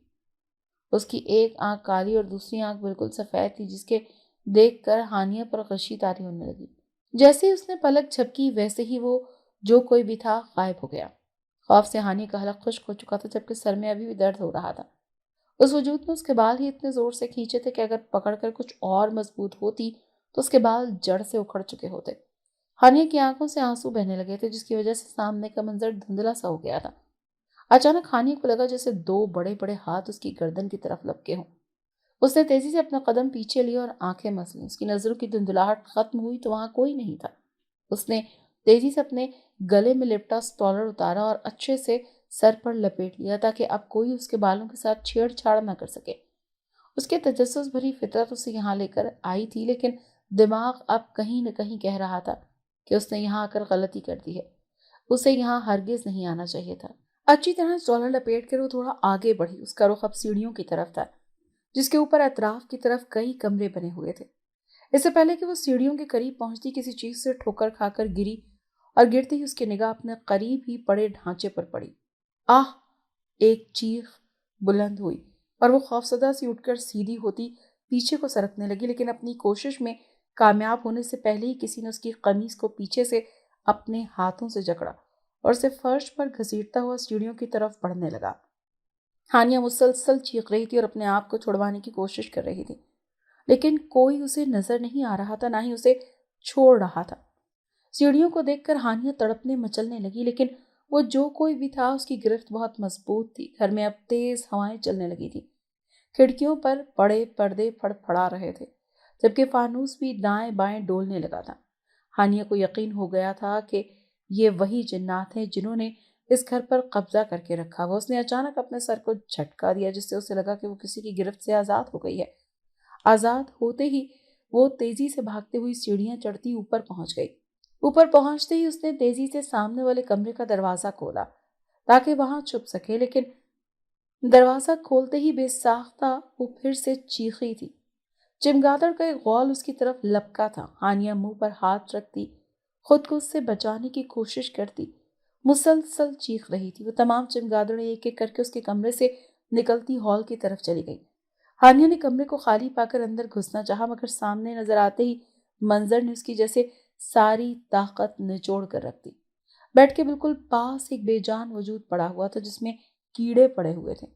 उसकी एक आंख काली और दूसरी आंख बिल्कुल सफेद थी जिसके देखकर हानिया पर गशी तारी होने लगी। जैसे ही उसने पलक झपकी वैसे ही वो जो कोई भी था गायब हो गया। खौफ से हानिया का हलक खुश्क हो चुका था जबकि सर में अभी भी दर्द हो रहा था। उस वजूद में उसके बाल ही इतने जोर से खींचे थे कि अगर पकड़कर कुछ और मजबूत होती तो उसके बाल जड़ से उखड़ चुके होते। हानिया की आंखों से आंसू बहने लगे थे जिसकी वजह से सामने का मंजर धुंधला सा हो गया था। अचानक हानिया को लगा जैसे 2 बड़े-बड़े हाथ उसकी गर्दन की तरफ लपके हों। उसने तेजी से अपना कदम पीछे लिया और आंखें मस लीं। उसकी नजरों की धुंधलाहट खत्म हुई तो वहां कोई नहीं था। उसने तेजी से अपने गले में लिपटा स्टॉलर उतारा और अच्छे से सर पर लपेट लिया ताकि अब कोई उसके बालों के साथ छेड़छाड़ न कर सके। उसके तजस्सुस भरी फितरत उसे यहाँ लेकर आई थी, लेकिन दिमाग अब कहीं न कहीं कह रहा था कि उसने यहाँ आकर गलती कर दी है। उसे यहाँ हरगिज नहीं आना चाहिए था। अच्छी तरह स्टॉलर लपेट कर वो थोड़ा आगे बढ़ी। उसका रुख अब सीढ़ियों की तरफ था जिसके ऊपर अतराफ की तरफ कई कमरे बने हुए थे। इससे पहले कि वो सीढ़ियों के करीब पहुंचती किसी चीज से ठोकर खाकर गिरी और गिरते ही उसकी निगाह अपने करीब ही पड़े ढांचे पर पड़ी। आह! एक चीख बुलंद हुई और वो खौफसदा सी उठकर सीधी होती पीछे को सरकने लगी, लेकिन अपनी कोशिश में कामयाब होने से पहले ही किसी ने उसकी कमीज को पीछे से अपने हाथों से जकड़ा और उसे फर्श पर घसीटता हुआ सीढ़ियों की तरफ बढ़ने लगा। हानिया मुसलसल चीख रही थी और अपने आप को छुड़वाने की कोशिश कर रही थी, लेकिन कोई उसे नजर नहीं आ रहा था, ना ही उसे छोड़ रहा था। सीढ़ियों को देखकर हानिया तड़पने मचलने लगी, लेकिन वो जो कोई भी था उसकी गिरफ्त बहुत मजबूत थी। घर में अब तेज हवाएं चलने लगी थी। खिड़कियों पर पड़े पर्दे फड़फड़ा रहे थे जबकि फानूस भी दाएं बाएं डोलने लगा था। ہانیہ کو یقین ہو گیا تھا کہ یہ وہی جنات ہیں جنہوں نے اس گھر پر قبضہ کر کے رکھا ہوا۔ اس نے اچانک اپنے سر کو جھٹکا دیا جس سے اسے لگا کہ وہ کسی کی گرفت سے آزاد ہو گئی ہے۔ آزاد ہوتے ہی وہ تیزی سے بھاگتے ہوئی سیڑھیاں چڑھتی اوپر پہنچ گئی۔ اوپر پہنچتے ہی اس نے تیزی سے سامنے والے کمرے کا دروازہ کھولا تاکہ وہاں چھپ سکے، لیکن دروازہ کھولتے ہی بے ساختہ وہ پھر سے چیخی تھی۔ چمگادڑ کا ایک غول اس کی طرف لپکا تھا۔ ہانیہ منہ پر ہاتھ رکھتی، خود کو اس سے بچانے کی کوشش کرتی، مسلسل چیخ رہی تھی۔ وہ تمام چمگادڑیں ایک ایک کر کے اس کے کمرے سے نکلتی ہال کی طرف چلی گئی۔ ہانیہ نے کمرے کو خالی پا کر اندر گھسنا چاہا، مگر سامنے نظر آتے ہی منظر نے اس کی جیسے ساری طاقت نچوڑ کر رکھ دی۔ بیڈ کے بالکل پاس ایک بے جان وجود پڑا ہوا تھا جس میں کیڑے پڑے ہوئے تھے۔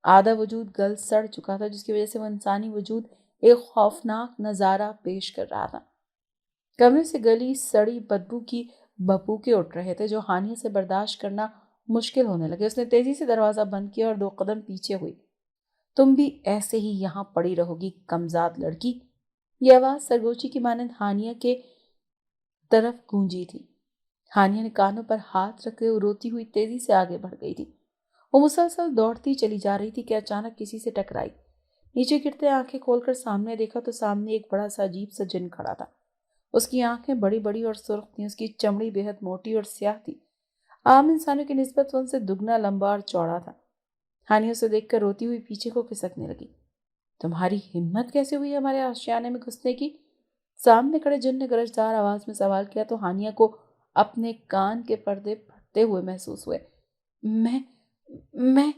آدھا وجود گل سڑ چکا تھا جس کی وجہ سے وہ انسانی وجود ایک خوفناک نظارہ پیش کر رہا تھا۔ کمرے سے گلی سڑی بدبو کی بھپوکے اٹھ رہے تھے جو ہانیہ سے برداشت کرنا مشکل ہونے لگے۔ اس نے تیزی سے دروازہ بند کیا اور 2 قدم پیچھے ہوئی۔ تم بھی ایسے ہی یہاں پڑی رہو گی کمزاد لڑکی؟ یہ آواز سرگوچی کی مانند ہانیہ کے طرف گونجی تھی۔ ہانیہ نے کانوں پر ہاتھ رکھے اور روتی ہوئی تیزی سے آگے بڑھ گئی تھی۔ وہ مسلسل دوڑتی چلی جا رہی تھی کہ اچانک کسی سے ٹکرائی۔ نیچے گرتے آنکھیں کھول کر سامنے دیکھا تو سامنے ایک بڑا سا عجیب سا جن کھڑا تھا۔ اس کی آنکھیں بڑی بڑی اور سرخ تھیں، اس کی چمڑی بے حد موٹی اور سیاہ تھی۔ عام انسانوں کی نسبت وہ ان سے دگنا لمبا اور چوڑا تھا۔ ہانیہ اسے دیکھ کر روتی ہوئی پیچھے کو کھسکنے لگی۔ تمہاری ہمت کیسے ہوئی ہمارے آشیانے میں گھسنے کی؟ سامنے کھڑے جن نے گرجدار آواز میں سوال کیا تو ہانیہ کو اپنے کان کے پردے پھٹتے ہوئے محسوس ہوئے۔ میں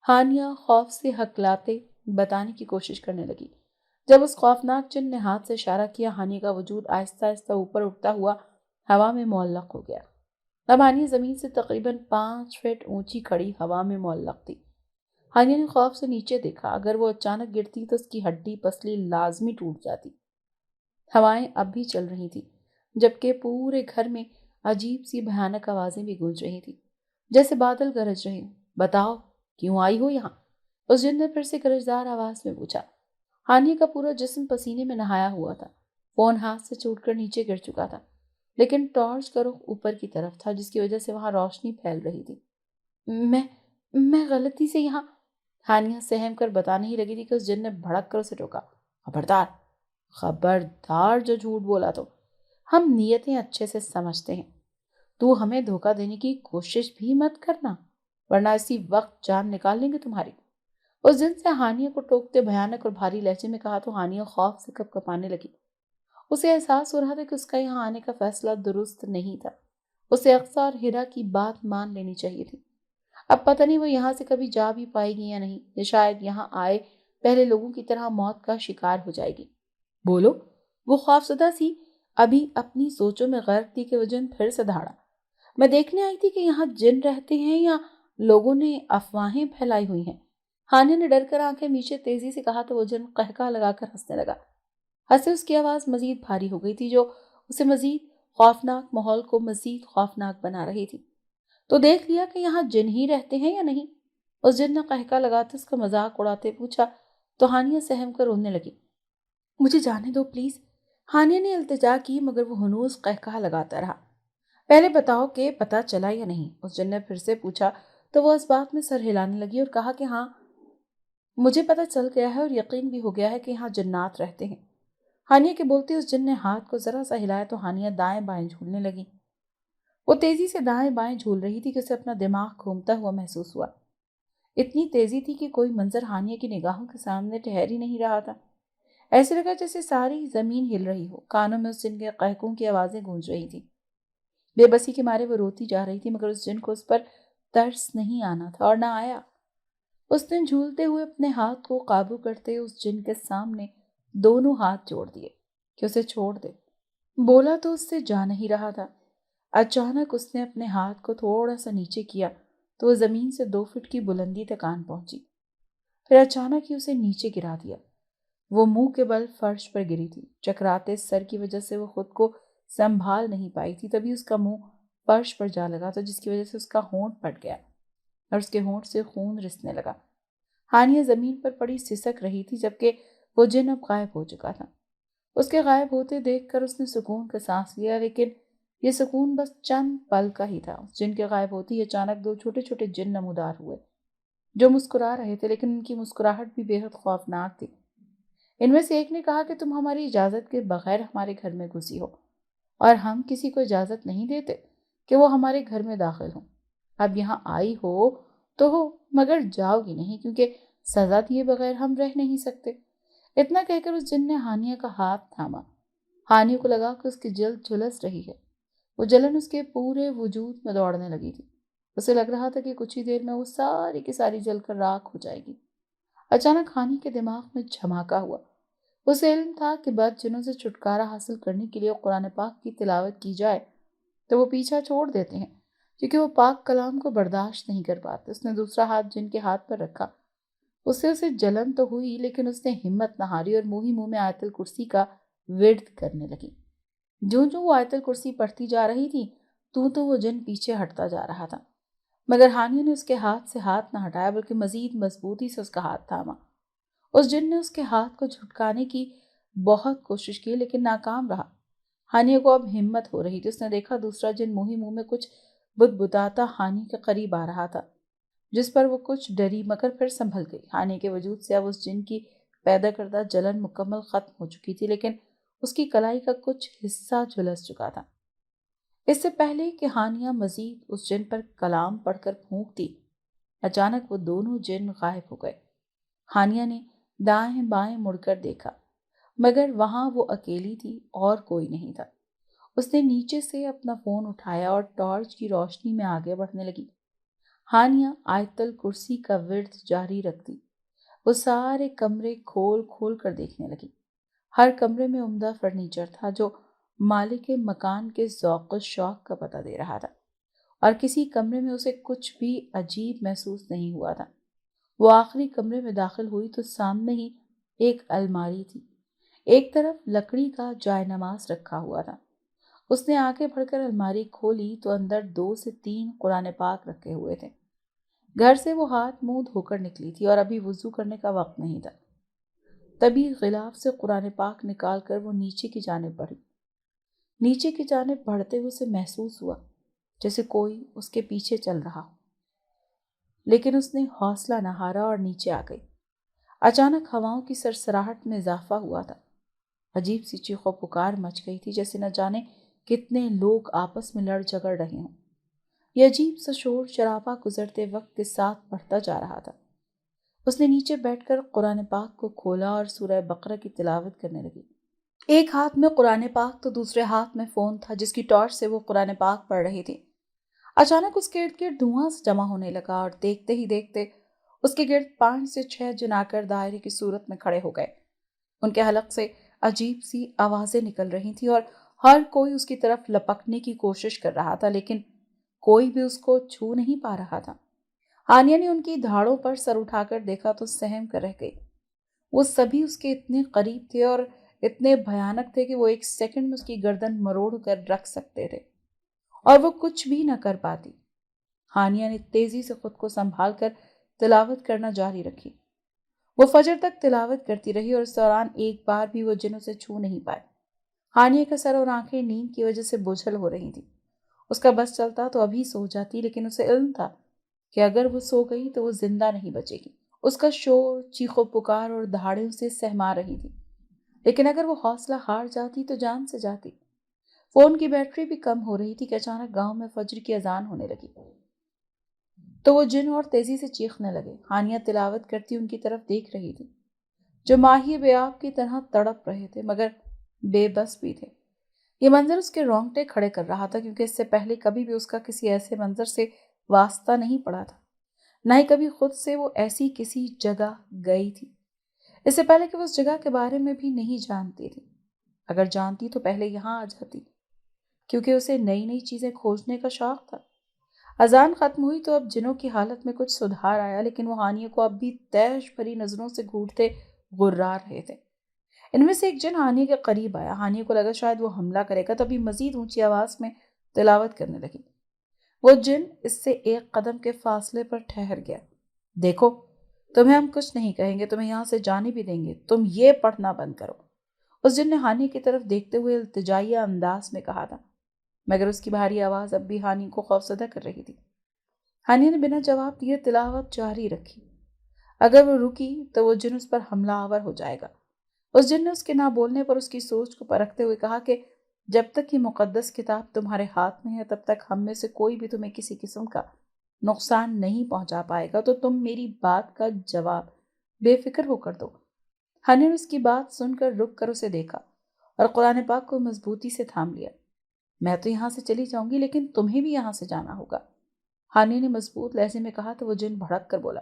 ہانیہ خوف سے ہکلاتے بتانے کی کوشش کرنے لگی۔ جب اس خوفناک جن نے ہاتھ سے اشارہ کیا، ہانیہ کا وجود آہستہ آہستہ اوپر اٹھتا ہوا ہوا میں معلق ہو گیا۔ اب ہانیہ زمین سے تقریباً 5 فٹ اونچی کھڑی ہوا میں معلق تھی۔ ہانیہ نے خوف سے نیچے دیکھا۔ اگر وہ اچانک گرتی تو اس کی ہڈی پسلی لازمی ٹوٹ جاتی۔ ہوائیں اب بھی چل رہی تھی جبکہ پورے گھر میں عجیب سی بھیانک آوازیں بھی گونج رہی تھی جیسے بادل گرج رہے ہوں۔ بتاؤ کیوں آئی ہو یہاں؟ اس جن نے پھر سے گرجدار آواز میں پوچھا۔ ہانیہ کا پورا جسم پسینے میں نہایا ہوا تھا۔ فون ہاتھ سے چھوٹ کر نیچے گر چکا تھا، لیکن ٹارچ کا رخ اوپر کی طرف تھا جس کی وجہ سے وہاں روشنی پھیل رہی تھی۔ میں غلطی سے یہاں، ہانیہ سہم کر بتانے ہی لگی تھی کہ اس جن نے بھڑک کر اسے ٹوکا۔ خبردار خبردار، جو جھوٹ بولا تو ہم نیتیں اچھے سے سمجھتے ہیں۔ تو ہمیں دھوکہ دینے کی کوشش بھی مت کرنا ورنہ اسی وقت جان نکال لیں گے تمہاری۔ اس دن سے ہانیہ کو ٹوکتے بھیانک اور بھاری لہجے میں کہا تو ہانیہ خوف سے کپ کپانے لگی۔ اسے احساس ہو رہا تھا کہ اس کا یہاں آنے کا فیصلہ درست نہیں تھا۔ اسے اقصی اور ہیرا کی بات مان لینی چاہیے تھی۔ اب پتہ نہیں وہ یہاں سے کبھی جا بھی پائے گی یا نہیں، یا شاید یہاں آئے پہلے لوگوں کی طرح موت کا شکار ہو جائے گی۔ بولو، وہ خوفزدہ سی ابھی اپنی سوچوں میں غرق تھی کہ وہ جن پھر سے دھاڑا۔ میں دیکھنے آئی تھی کہ یہاں جن رہتے ہیں یا لوگوں نے افواہیں پھیلائی ہوئی ہیں۔ ہانیہ نے ڈر کر آنکھیں میچے تیزی سے کہا تو وہ جن قہقہ لگا کر ہنسنے لگا۔ ہنسے اس کی آواز مزید بھاری ہو گئی تھی جو اسے مزید خوفناک ماحول کو مزید خوفناک بنا رہی تھی۔ تو دیکھ لیا کہ یہاں جن ہی رہتے ہیں یا نہیں؟ اس جن نے قہقہ لگاتے اس کا مذاق اڑاتے پوچھا تو ہانیہ سہم کر رونے لگی۔ مجھے جانے دو پلیز، ہانیہ نے التجا کی مگر وہ ہنوز قہقہ لگاتا رہا۔ پہلے بتاؤ کہ پتہ چلا یا نہیں؟ اس جن نے پھر سے پوچھا تو وہ اس بات میں سر ہلانے لگی اور کہا کہ ہاں، مجھے پتہ چل گیا ہے اور یقین بھی ہو گیا ہے کہ یہاں جنات رہتے ہیں۔ ہانیہ کے بولتے اس جن نے ہاتھ کو ذرا سا ہلایا تو ہانیہ دائیں بائیں جھولنے لگی۔ وہ تیزی سے دائیں بائیں جھول رہی تھی کہ اسے اپنا دماغ گھومتا ہوا محسوس ہوا۔ اتنی تیزی تھی کہ کوئی منظر ہانیہ کی نگاہوں کے سامنے ٹھہر ہی نہیں رہا تھا۔ ایسے لگا جیسے ساری زمین ہل رہی ہو۔ کانوں میں اس جن کے قہقوں کی آوازیں گونج رہی تھی۔ بے بسی کے مارے وہ روتی جا رہی تھی مگر اس جن کو اس پر ترس نہیں آنا تھا اور نہ آیا۔ اس نے جھولتے ہوئے اپنے ہاتھ کو قابو کرتے اس جن کے سامنے دونوں ہاتھ جوڑ دیے کہ اسے چھوڑ دے۔ بولا تو اس سے جا نہیں رہا تھا۔ اچانک اس نے اپنے ہاتھ کو تھوڑا سا نیچے کیا تو وہ زمین سے 2 فٹ کی بلندی تک آن پہنچی۔ پھر اچانک ہی اسے نیچے گرا دیا۔ وہ منہ کے بل فرش پر گری تھی۔ چکراتے سر کی وجہ سے وہ خود کو سنبھال نہیں پائی تھی، تبھی اس کا منہ فرش پر جا لگا تھا جس کی وجہ سے اس کا ہونٹ پھٹ گیا اور اس کے ہونٹ سے خون رسنے لگا۔ ہانیہ زمین پر پڑی سسک رہی تھی جبکہ وہ جن اب غائب ہو چکا تھا۔ اس کے غائب ہوتے دیکھ کر اس نے سکون کا سانس لیا، لیکن یہ سکون بس چند پل کا ہی تھا۔ اس جن کے غائب ہوتے ہی اچانک دو چھوٹے چھوٹے جن نمودار ہوئے جو مسکرا رہے تھے، لیکن ان کی مسکراہٹ بھی بے حد خوفناک تھی۔ ان میں سے ایک نے کہا کہ تم ہماری اجازت کے بغیر ہمارے گھر میں گھسی ہو، اور ہم کسی کو اجازت نہیں دیتے کہ وہ ہمارے گھر میں داخل ہوں۔ اب یہاں آئی ہو تو ہو، مگر جاؤ گی نہیں، کیونکہ سزا دیے بغیر ہم رہ نہیں سکتے۔ اتنا کہہ کر اس جن نے ہانیہ کا ہاتھ تھاما۔ ہانیہ کو لگا کہ اس کی جلد جھلس رہی ہے۔ وہ جلن اس کے پورے وجود میں دوڑنے لگی تھی۔ اسے لگ رہا تھا کہ کچھ ہی دیر میں وہ ساری کی ساری جل کر راکھ ہو جائے گی۔ اچانک ہانیہ کے دماغ میں جھماکا ہوا۔ اسے علم تھا کہ بد جنوں سے چھٹکارا حاصل کرنے کے لیے قرآن پاک کی تلاوت کی جائے تو وہ پیچھا چھوڑ دیتے ہیں، کیونکہ وہ پاک کلام کو برداشت نہیں کر پاتے۔ اس نے دوسرا ہاتھ جن کے ہاتھ پر رکھا۔ اسے جلن تو ہوئی، لیکن اس نے ہمت نہ ہاری اور منہ ہی منہ میں آیت الکرسی کا ورد کرنے لگی۔ جو وہ آیت الکرسی پڑھتی جا رہی تھی تو وہ جن پیچھے ہٹتا جا رہا تھا، مگر ہانیہ نے اس کے ہاتھ سے ہاتھ نہ ہٹایا، بلکہ مزید مضبوطی سے اس کا ہاتھ تھاما۔ اس جن نے اس کے ہاتھ کو جھٹکانے کی بہت کوشش کی، لیکن ناکام رہا۔ ہانیہ کو اب ہمت ہو رہی تھی۔ اس نے دیکھا دوسرا جن منہ ہی منہ میں کچھ بتاتا ہانیہ کے قریب آ رہا تھا، جس پر وہ کچھ ڈری مگر پھر سنبھل گئی۔ ہانیہ کے وجود سے اب اس جن کی پیدا کردہ جلن مکمل ختم ہو چکی تھی، لیکن اس کی کلائی کا کچھ حصہ جھلس چکا تھا۔ اس سے پہلے کہ ہانیہ مزید اس جن پر کلام پڑھ کر پھونکتی، اچانک وہ دونوں جن غائب ہو گئے۔ ہانیہ نے دائیں بائیں مڑ کر دیکھا، مگر وہاں وہ اکیلی تھی اور کوئی نہیں تھا۔ اس نے نیچے سے اپنا فون اٹھایا اور ٹارچ کی روشنی میں آگے بڑھنے لگی۔ ہانیہ آیت الکرسی کا ورد جاری رکھتی۔ وہ سارے کمرے کھول کھول کر دیکھنے لگی۔ ہر کمرے میں عمدہ فرنیچر تھا جو مالک مکان کے ذوق و شوق کا پتہ دے رہا تھا، اور کسی کمرے میں اسے کچھ بھی عجیب محسوس نہیں ہوا تھا۔ وہ آخری کمرے میں داخل ہوئی تو سامنے ہی ایک الماری تھی۔ ایک طرف لکڑی کا جائے نماز رکھا ہوا تھا۔ اس نے آگے بڑھ کر الماری کھولی تو اندر 2 سے 3 قرآن پاک رکھے ہوئے تھے۔ گھر سے وہ ہاتھ منہ دھو کر نکلی تھی اور ابھی وضو کرنے کا وقت نہیں تھا۔ تبھی غلاف سے قرآن پاک نکال کر وہ نیچے کی جانب بڑھی۔ نیچے کی جانب بڑھتے ہوئے اسے محسوس ہوا جیسے کوئی اس کے پیچھے چل رہا ہو، لیکن اس نے حوصلہ نہ ہارا اور نیچے آ گئی۔ اچانک ہواؤں کی سرسراہٹ میں اضافہ ہوا تھا۔ عجیب سی چیخ و پکار مچ گئی تھی، جیسے نہ جانے کتنے لوگ آپس میں لڑ جھگڑ رہے ہوں۔ یہ عجیب سا شور شرابہ گزرتے وقت کے ساتھ بڑھتا جا رہا تھا۔ اس نے نیچے بیٹھ کر قرآن پاک کو کھولا اور سورہ بقرہ کی تلاوت کرنے لگی۔ ایک ہاتھ میں قرآن پاک تو دوسرے ہاتھ میں فون تھا جس کی ٹارچ سے وہ قرآن پاک پڑھ رہی تھی۔ اچانک اس کے ارد گرد دھواں جمع ہونے لگا اور دیکھتے ہی دیکھتے اس کے گرد 5 سے 6 جن آ کر دائرے کی صورت میں کھڑے ہو گئے۔ ان کے حلق سے عجیب سی آوازیں نکل رہی تھیں اور ہر کوئی اس کی طرف لپکنے کی کوشش کر رہا تھا، لیکن کوئی بھی اس کو چھو نہیں پا رہا تھا۔ ہانیہ نے ان کی دھاڑوں پر سر اٹھا کر دیکھا تو سہم کر رہ گئی۔ وہ سبھی اس کے اتنے قریب تھے اور اتنے بھیانک تھے کہ وہ ایک سیکنڈ میں اس کی گردن مروڑ کر رکھ سکتے تھے، اور وہ کچھ بھی نہ کر پاتی۔ ہانیہ نے تیزی سے خود کو سنبھال کر تلاوت کرنا جاری رکھی۔ وہ فجر تک تلاوت کرتی رہی اور اس دوران ایک بار بھی وہ جن اسے چھو نہیں پائے۔ ہانیہ کا سر اور آنکھیں نیند کی وجہ سے بوجھل ہو رہی تھیں۔ اس کا بس چلتا تو ابھی سو جاتی، لیکن اسے علم تھا کہ اگر وہ سو گئی تو وہ زندہ نہیں بچے گی۔ اس کا شور، چیخ و پکار اور دہاڑیں اسے سہما رہی تھی، لیکن اگر وہ حوصلہ ہار جاتی تو جان سے جاتی۔ فون کی بیٹری بھی کم ہو رہی تھی کہ اچانک گاؤں میں فجر کی اذان ہونے لگی تو وہ جن اور تیزی سے چیخنے لگے۔ ہانیہ تلاوت کرتی ان کی طرف دیکھ رہی تھی، جو ماہی بیاب کی طرح تڑپ رہے تھے مگر بے بس بھی تھے۔ یہ منظر اس کے رونگٹے کھڑے کر رہا تھا، کیونکہ اس سے پہلے کبھی بھی اس کا کسی ایسے منظر سے واسطہ نہیں پڑا تھا، نہ ہی کبھی خود سے وہ ایسی کسی جگہ گئی تھی۔ اس سے پہلے کہ وہ اس جگہ کے بارے میں بھی نہیں جانتی تھی۔ اگر جانتی تو پہلے یہاں آ جاتی، کیونکہ اسے نئی نئی چیزیں کھوجنے کا شوق تھا۔ اذان ختم ہوئی تو اب جنوں کی حالت میں کچھ سدھار آیا، لیکن وہ ہانیہ کو اب بھی تیش بھری نظروں سے گھورتے غرار رہے تھے۔ ان میں سے ایک جن ہانیہ کے قریب آیا۔ ہانیہ کو لگا شاید وہ حملہ کرے گا، تبھی مزید اونچی آواز میں تلاوت کرنے لگی۔ وہ جن اس سے ایک قدم کے فاصلے پر ٹھہر گیا۔ دیکھو، تمہیں ہم کچھ نہیں کہیں گے، تمہیں یہاں سے جانے بھی دیں گے، تم یہ پڑھنا بند کرو۔ उस जिन ने हानि की तरफ देखते हुए इल्तिजाइया अंदाज में कहा था, मगर उसकी भारी आवाज अब भी हानि को खौफजदा कर रही थी। हानि ने बिना जवाब दिए तिलावत जारी रखी। अगर वो रुकी तो वो जिन उस पर हमलावर हो जाएगा। उस जिन ने उसके ना बोलने पर उसकी सोच को परखते हुए कहा कि जब तक ये मुकद्दस किताब तुम्हारे हाथ में है तब तक हम में से कोई भी तुम्हें किसी किस्म का नुकसान नहीं पहुंचा पाएगा, तो तुम मेरी बात का जवाब बेफिक्र होकर दो। हानि ने उसकी बात सुनकर रुक कर उसे देखा और कुरान पाक को मजबूती से थाम लिया। मैं तो यहाँ से चली जाऊंगी, लेकिन तुम्हें भी यहाँ से जाना होगा, हानि ने मजबूत लहजे में कहा। तो वो जिन भड़क कर बोला,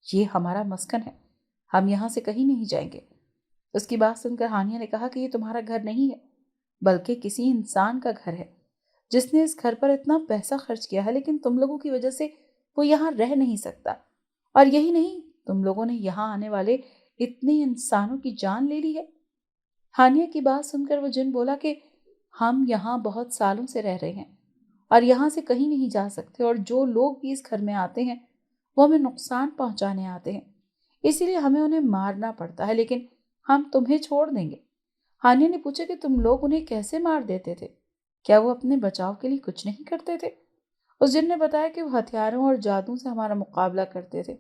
ये हमारा मस्कन है, हम यहाँ से कहीं नहीं जाएंगे। उसकी बात सुनकर हानिया ने कहा कि ये तुम्हारा घर नहीं है, बल्कि किसी इंसान का घर है जिसने इस घर पर इतना पैसा खर्च किया है, लेकिन तुम लोगों की वजह से वो यहाँ रह नहीं सकता। और यही नहीं, तुम लोगों ने यहाँ आने वाले इतने इंसानों की जान ले ली है। हानिया की बात सुनकर वो जिन बोला कि हम यहाँ बहुत सालों से रह रहे हैं और यहाँ से कहीं नहीं जा सकते, और जो लोग भी इस घर में आते हैं वो हमें नुकसान पहुंचाने आते हैं, इसीलिए हमें उन्हें मारना पड़ता है, लेकिन हम तुम्हें छोड़ देंगे। हानिया ने पूछा कि तुम लोग उन्हें कैसे मार देते थे, क्या वो अपने बचाव के लिए कुछ नहीं करते थे? उस जिन ने बताया कि वो हथियारों और जादू से हमारा मुकाबला करते थे,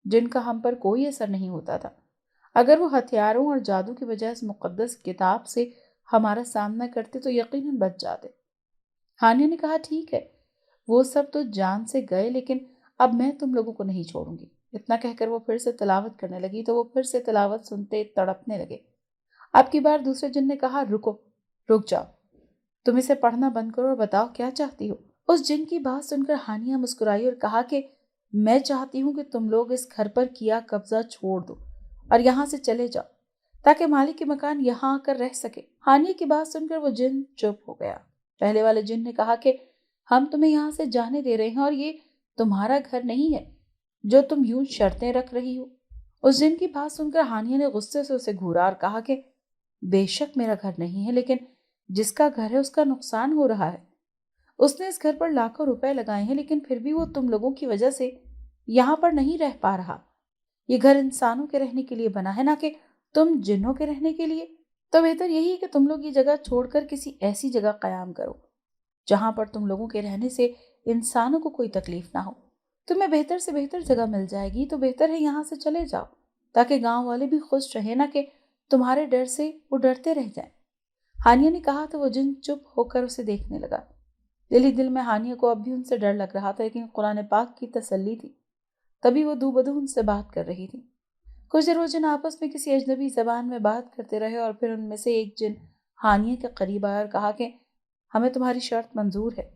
जिनका हम पर कोई असर नहीं होता था। अगर वो हथियारों और जादू की बजाय इस मुकद्दस किताब से हमारा सामना करते तो यकीनन बच जाते। हानिया ने कहा, ठीक है, वो सब तो जान से गए, लेकिन अब मैं तुम लोगों को नहीं छोड़ूंगी। इतना कहकर वो फिर से तिलावत करने लगी तो वो फिर से तिलावत सुनते तड़पने लगे। अब की बार दूसरे जिन ने कहा, रुको, रुक जाओ, तुम इसे पढ़ना बंद करो और बताओ क्या चाहती हो। उस जिन की बात सुनकर हानिया मुस्कुराई और कहा कि मैं चाहती हूँ कि तुम लोग इस घर पर किया कब्जा छोड़ दो और यहाँ से चले जाओ, ताकि मालिक के मकान यहाँ आकर रह सके। हानिया की बात सुनकर वो जिन चुप हो गया। पहले वाले जिन ने कहा कि हम तुम्हें यहाँ से जाने दे रहे हैं और ये तुम्हारा घर नहीं है जो तुम यूं शर्तें रख रही हो। उस जिन की बात सुनकर हानिया ने गुस्से से उसे घूरा और कहा कि बेशक मेरा घर नहीं है, लेकिन जिसका घर है उसका नुकसान हो रहा है। उसने इस घर पर लाखों रुपए लगाए हैं, लेकिन फिर भी वो तुम लोगों की वजह से यहाँ पर नहीं रह पा रहा। ये घर इंसानों के रहने के लिए बना है, ना कि तुम जिन्नों के रहने के लिए। तो बेहतर यही है कि तुम लोग ये जगह छोड़कर किसी ऐसी जगह कयाम करो जहां पर तुम लोगों के रहने से इंसानों को कोई तकलीफ ना हो। तुम्हें बेहतर से बेहतर जगह मिल जाएगी, तो बेहतर है यहाँ से चले जाओ, ताकि गांव वाले भी खुश रहे, ना कि तुम्हारे डर से वो डरते रह जाएं। हानिया ने कहा तो वो जिन चुप होकर उसे देखने लगा। दिल ही दिल में हानिया को अब भी उनसे डर लग रहा था, लेकिन कुरान पाक की तसल्ली थी, तभी वो दूबदू उनसे बात कर रही थी। कुछ देर वो जिन आपस में किसी अजनबी जबान में बात करते रहे और फिर उनमें से एक जिन हानिया के करीब आया और कहा कि हमें तुम्हारी शर्त मंजूर है।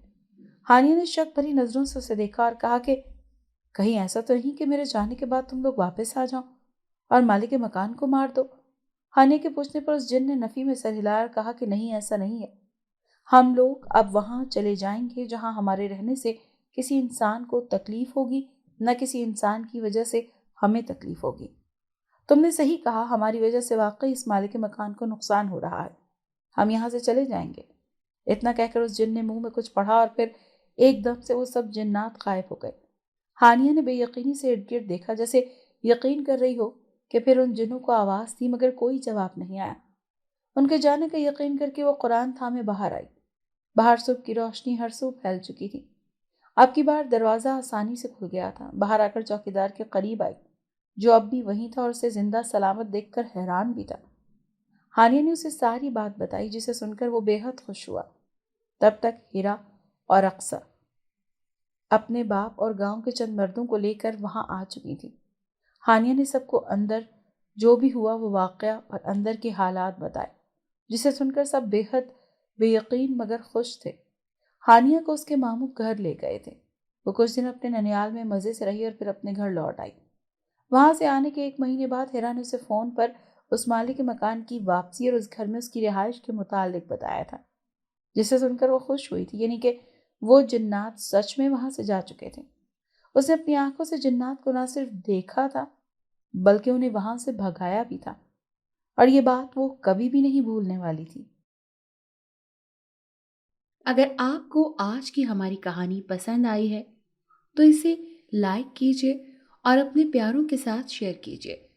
हानिया ने शक भरी नजरों से उसे देखा और कहा कि कहीं ऐसा तो नहीं कि मेरे जाने के बाद तुम लोग वापस आ जाओ और मालिक के मकान को मार दो। हानिया के पूछने पर उस जिन ने नफी में सर हिलाया और कहा कि नहीं, ऐसा नहीं है। हम लोग अब वहां चले जाएंगे जहां हमारे रहने से किसी इंसान को तकलीफ होगी, न किसी इंसान की वजह से हमें तकलीफ होगी। तुमने सही कहा, हमारी वजह से वाकई इस मालिक के मकान को नुकसान हो रहा है, हम यहाँ से चले जाएंगे। इतना कहकर उस जिन ने मुंह में कुछ पढ़ा और फिर एकदम से वो सब जिन्नात गायब हो गए। हानिया ने बेयकीनी से इर्द गिर्द देखा, जैसे यकीन कर रही हो कि फिर उन जिनों को आवाज दी, मगर कोई जवाब नहीं आया। उनके जाने का यकीन करके वो कुरान थामे बाहर आई। बाहर सुबह की रोशनी हर सू फैल चुकी थी। अब की बार दरवाजा आसानी से खुल गया था। बाहर आकर चौकीदार के करीब आई, जो अब भी वहीं था और उसे जिंदा सलामत देखकर हैरान भी था। हानिया ने उसे सारी बात बताई, जिसे सुनकर वो बेहद खुश हुआ। तब तक हीरा और अक्सर अपने बाप और गांव के चंद मर्दों को लेकर वहां आ चुकी थी। हानिया ने सबको अंदर जो भी हुआ वो वाकया और अंदर के हालात बताए, जिसे सुनकर सब बेहद बेयकीन मगर खुश थे। हानिया को उसके मामू घर ले गए थे। वो कुछ दिन अपने ननियाल में मज़े से रही और फिर अपने घर लौट आई। वहां से आने के 1 महीने बाद हिरा ने उसे फ़ोन पर उस मालिक के मकान की वापसी और उस घर में उसकी रिहाइश के मुतालिक बताया था, जिसे सुनकर वो खुश हुई थी, यानी कि वो जिन्नात सच में वहां से जा चुके थे। उसने अपनी आंखों से जिन्नात को ना सिर्फ देखा था, बल्कि उन्हें वहां से भगाया भी था, और ये बात वो कभी भी नहीं भूलने वाली थी। अगर आपको आज की हमारी कहानी पसंद आई है तो इसे लाइक कीजिए और अपने प्यारों के साथ शेयर कीजिए।